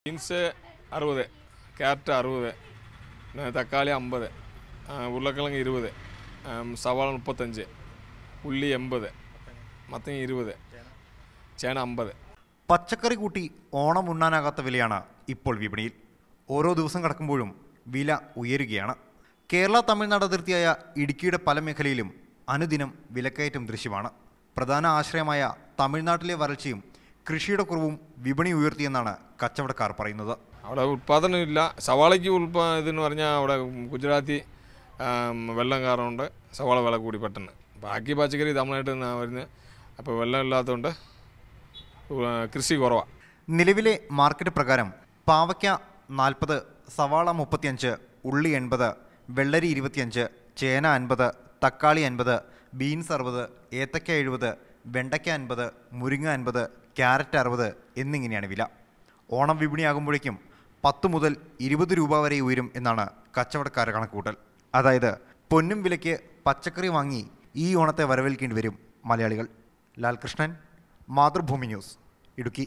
Beans 60, carrot 60, തക്കാളി 50, ഉരുളക്കിഴങ്ങ് 20, സവാള 35, ഉള്ളി 80, മത്തങ്ങ 20, ചേന 50. പച്ചക്കറി കൂട്ടി ഓണം ഉണ്ണാനാകാത്ത വിലയാണ് ഇപ്പോൾ വിപണിയിൽ. ഓരോ ദിവസം കടക്കുമ്പോഴും വില ഉയരുകയാണ്. കേരള തമിഴ്നാട് അതിർത്തിയായ ഇടുക്കിയുടെ പല മേഖലയിലും അനുദിനം വിലക്കയറ്റം ദൃശ്യമാണ്. പ്രധാന ആശ്രയമായ തമിഴ്നാട്ടിലെ വരൾച്ചയും കൃഷിയുടെ കുറവും വിപണി ഉയർത്തിയെന്നാണ് കച്ചവടക്കാർ പറയുന്നത്. അവിടെ ഉൽപ്പാദനമില്ല. സവാളയ്ക്ക് ഇതെന്ന് പറഞ്ഞാൽ അവിടെ ഗുജറാത്തി വെള്ളം കാരണമുണ്ട് സവാള വില കൂടി പെട്ടെന്ന്. ബാക്കി പച്ചക്കറി തമിഴ്നാട്ടിൽ നിന്നാണ് വരുന്നത്. അപ്പോൾ വെള്ളം ഇല്ലാത്തതുകൊണ്ട് കൃഷി കുറവാണ്. നിലവിലെ മാർക്കറ്റ് പ്രകാരം പാവയ്ക്ക 40, സവാള 35, ഉള്ളി 80, വെള്ളരി 25, ചേന 50, തക്കാളി 50, ബീൻസ് 60, ഏത്തക്ക 70, വെണ്ടയ്ക്ക 50, മുരിങ്ങ 50, ക്യാരറ്റ് 60 എന്നിങ്ങനെയാണ് വില. ഓണം വിപണിയാകുമ്പോഴേക്കും 10 മുതൽ 20 രൂപ വരെ ഉയരും എന്നാണ് കച്ചവടക്കാരുടെ കണക്കുകൂട്ടൽ. അതായത് പൊന്നും വിലയ്ക്ക് പച്ചക്കറി വാങ്ങി ഈ ഓണത്തെ വരവേൽക്കേണ്ടി വരും മലയാളികൾ. ലാൽകൃഷ്ണൻ, മാതൃഭൂമി ന്യൂസ്, ഇടുക്കി.